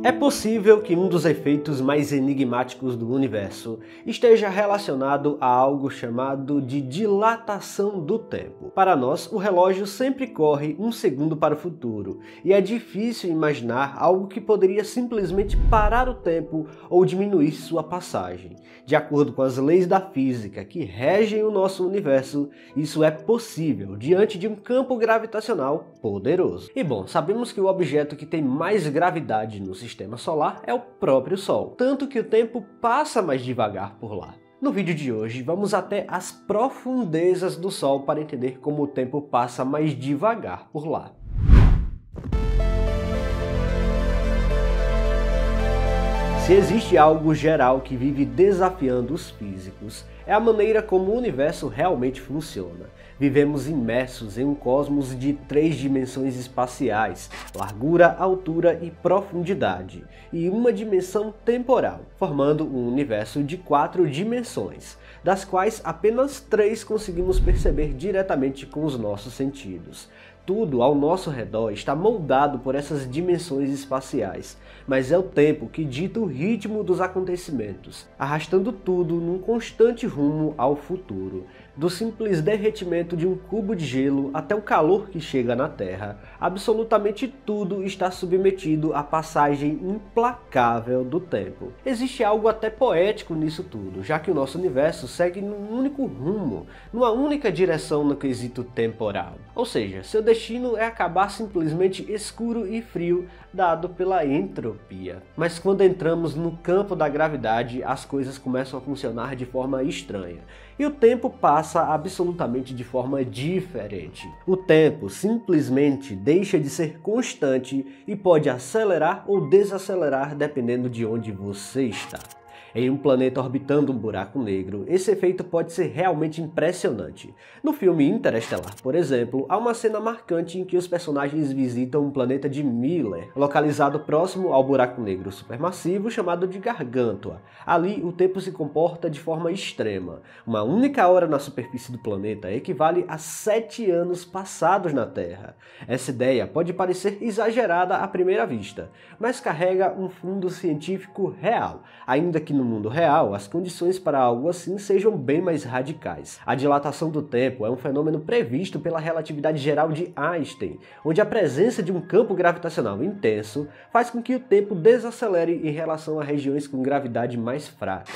É possível que um dos efeitos mais enigmáticos do universo esteja relacionado a algo chamado de dilatação do tempo. Para nós, o relógio sempre corre um segundo para o futuro, e é difícil imaginar algo que poderia simplesmente parar o tempo ou diminuir sua passagem. De acordo com as leis da física que regem o nosso universo, isso é possível diante de um campo gravitacional poderoso. E bom, sabemos que o objeto que tem mais gravidade no sistema solar é o próprio Sol, tanto que o tempo passa mais devagar por lá. No vídeo de hoje, vamos até as profundezas do Sol para entender como o tempo passa mais devagar por lá. Se existe algo geral que vive desafiando os físicos, é a maneira como o universo realmente funciona. Vivemos imersos em um cosmos de 3 dimensões espaciais, largura, altura e profundidade, e uma dimensão temporal, formando um universo de 4 dimensões, das quais apenas 3 conseguimos perceber diretamente com os nossos sentidos. Tudo ao nosso redor está moldado por essas dimensões espaciais, mas é o tempo que dita o ritmo dos acontecimentos, arrastando tudo num constante rumo ao futuro. Do simples derretimento de um cubo de gelo até o calor que chega na Terra, absolutamente tudo está submetido à passagem implacável do tempo. Existe algo até poético nisso tudo, já que o nosso universo segue num único rumo, numa única direção no quesito temporal. Ou seja, seu destino é acabar simplesmente escuro e frio, dado pela entropia. Mas quando entramos no campo da gravidade, as coisas começam a funcionar de forma estranha. E o tempo passa absolutamente de forma diferente. O tempo simplesmente deixa de ser constante e pode acelerar ou desacelerar dependendo de onde você está. Em um planeta orbitando um buraco negro, esse efeito pode ser realmente impressionante. No filme Interestelar, por exemplo, há uma cena marcante em que os personagens visitam um planeta de Miller, localizado próximo ao buraco negro supermassivo chamado de Gargantua. Ali, o tempo se comporta de forma extrema. Uma única hora na superfície do planeta equivale a 7 anos passados na Terra. Essa ideia pode parecer exagerada à primeira vista, mas carrega um fundo científico real, ainda que no mundo real, as condições para algo assim sejam bem mais radicais. A dilatação do tempo é um fenômeno previsto pela relatividade geral de Einstein, onde a presença de um campo gravitacional intenso faz com que o tempo desacelere em relação a regiões com gravidade mais fraca.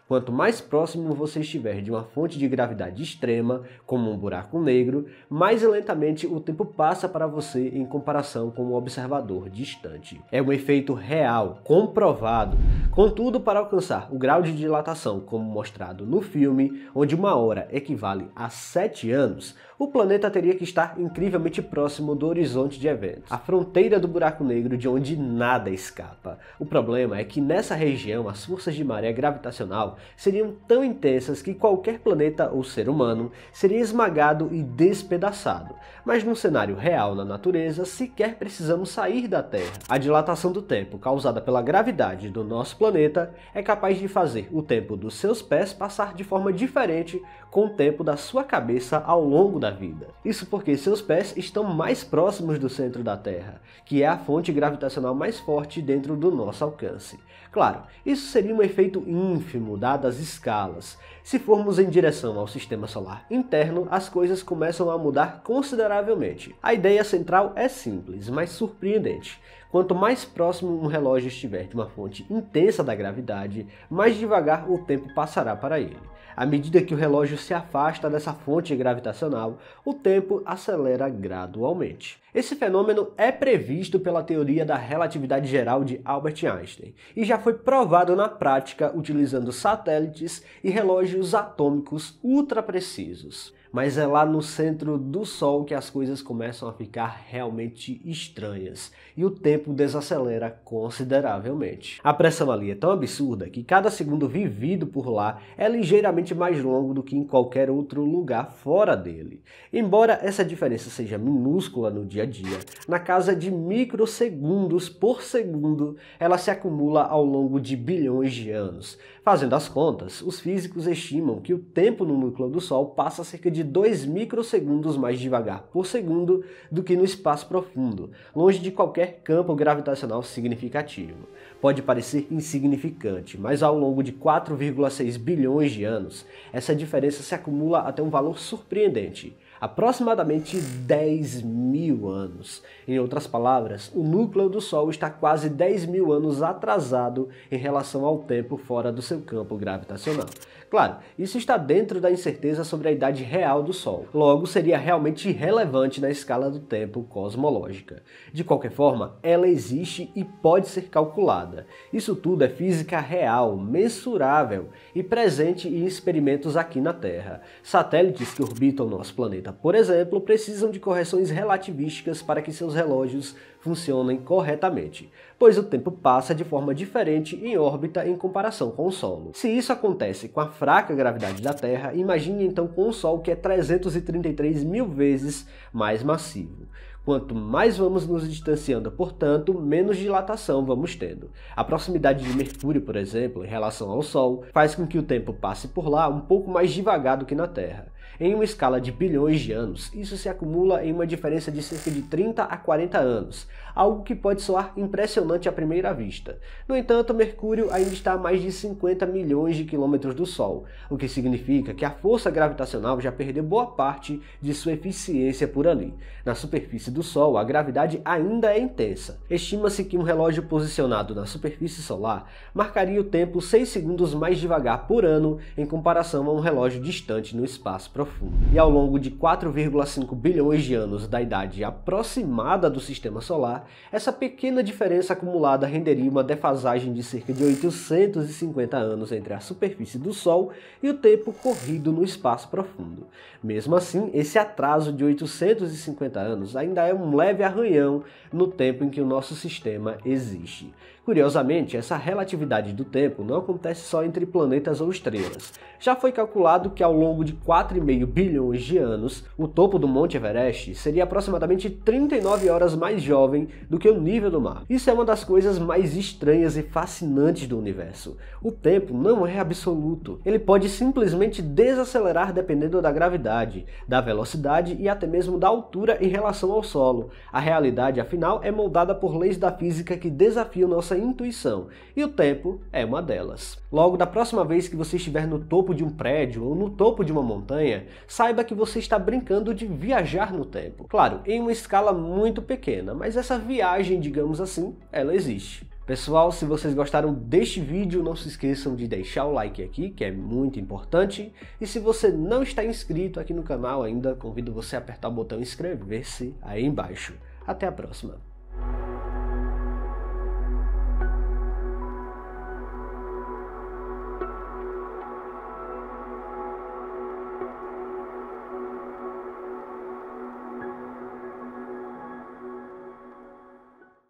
Quanto mais próximo você estiver de uma fonte de gravidade extrema, como um buraco negro, mais lentamente o tempo passa para você em comparação com um observador distante. É um efeito real, comprovado. Contudo, para alcançar o grau de dilatação como mostrado no filme, onde uma hora equivale a 7 anos, o planeta teria que estar incrivelmente próximo do horizonte de eventos, a fronteira do buraco negro de onde nada escapa. O problema é que nessa região as forças de maré gravitacional seriam tão intensas que qualquer planeta ou ser humano seria esmagado e despedaçado. Mas num cenário real na natureza, sequer precisamos sair da Terra. A dilatação do tempo causada pela gravidade do nosso planeta é capaz de fazer o tempo dos seus pés passar de forma diferente com o tempo da sua cabeça ao longo da vida. Isso porque seus pés estão mais próximos do centro da Terra, que é a fonte gravitacional mais forte dentro do nosso alcance. Claro, isso seria um efeito ínfimo dadas as escalas. Se formos em direção ao sistema solar interno, as coisas começam a mudar consideravelmente. A ideia central é simples, mas surpreendente. Quanto mais próximo um relógio estiver de uma fonte intensa da gravidade, mais devagar o tempo passará para ele. À medida que o relógio se afasta dessa fonte gravitacional, o tempo acelera gradualmente. Esse fenômeno é previsto pela teoria da relatividade geral de Albert Einstein e já foi provado na prática utilizando satélites e relógios atômicos ultra precisos. Mas é lá no centro do Sol que as coisas começam a ficar realmente estranhas e o tempo desacelera consideravelmente. A pressão ali é tão absurda que cada segundo vivido por lá é ligeiramente mais longo do que em qualquer outro lugar fora dele. Embora essa diferença seja minúscula no dia a dia, na casa de microsegundos por segundo, ela se acumula ao longo de bilhões de anos, Fazendo as contas, os físicos estimam que o tempo no núcleo do Sol passa cerca de 2 microsegundos mais devagar por segundo do que no espaço profundo, longe de qualquer campo gravitacional significativo. Pode parecer insignificante, mas ao longo de 4,6 bilhões de anos, essa diferença se acumula até um valor surpreendente, aproximadamente 10 mil anos. Em outras palavras, o núcleo do Sol está quase 10 mil anos atrasado em relação ao tempo fora do seu campo gravitacional. Claro, isso está dentro da incerteza sobre a idade real do Sol, logo seria realmente irrelevante na escala do tempo cosmológica. De qualquer forma, ela existe e pode ser calculada. Isso tudo é física real, mensurável e presente em experimentos aqui na Terra. Satélites que orbitam nosso planeta, por exemplo, precisam de correções relativísticas para que seus relógios funcionem corretamente, pois o tempo passa de forma diferente em órbita em comparação com o Sol. Se isso acontece com a fraca gravidade da Terra, imagine então com o Sol, que é 333 mil vezes mais massivo. Quanto mais vamos nos distanciando, portanto, menos dilatação vamos tendo. A proximidade de Mercúrio, por exemplo, em relação ao Sol, faz com que o tempo passe por lá um pouco mais devagar do que na Terra. Em uma escala de bilhões de anos, isso se acumula em uma diferença de cerca de 30 a 40 anos, algo que pode soar impressionante à primeira vista. No entanto, Mercúrio ainda está a mais de 50 milhões de quilômetros do Sol, o que significa que a força gravitacional já perdeu boa parte de sua eficiência por ali. Na superfície do Sol, a gravidade ainda é intensa. Estima-se que um relógio posicionado na superfície solar marcaria o tempo 6 segundos mais devagar por ano em comparação a um relógio distante no espaço profundo. E ao longo de 4,5 bilhões de anos da idade aproximada do Sistema Solar, essa pequena diferença acumulada renderia uma defasagem de cerca de 850 anos entre a superfície do Sol e o tempo corrido no espaço profundo. Mesmo assim, esse atraso de 850 anos ainda é um leve arranhão no tempo em que o nosso sistema existe. Curiosamente, essa relatividade do tempo não acontece só entre planetas ou estrelas. Já foi calculado que ao longo de 4,5 bilhões de anos, o topo do Monte Everest seria aproximadamente 39 horas mais jovem do que o nível do mar. Isso é uma das coisas mais estranhas e fascinantes do universo. O tempo não é absoluto. Ele pode simplesmente desacelerar dependendo da gravidade, da velocidade e até mesmo da altura em relação ao solo. A realidade, afinal, é moldada por leis da física que desafiam nossa intuição, e o tempo é uma delas. Logo, da próxima vez que você estiver no topo de um prédio ou no topo de uma montanha, saiba que você está brincando de viajar no tempo. Claro, em uma escala muito pequena, mas essa viagem, digamos assim, ela existe. Pessoal, se vocês gostaram deste vídeo, não se esqueçam de deixar o like aqui, que é muito importante. E se você não está inscrito aqui no canal ainda, convido você a apertar o botão inscrever-se aí embaixo. Até a próxima!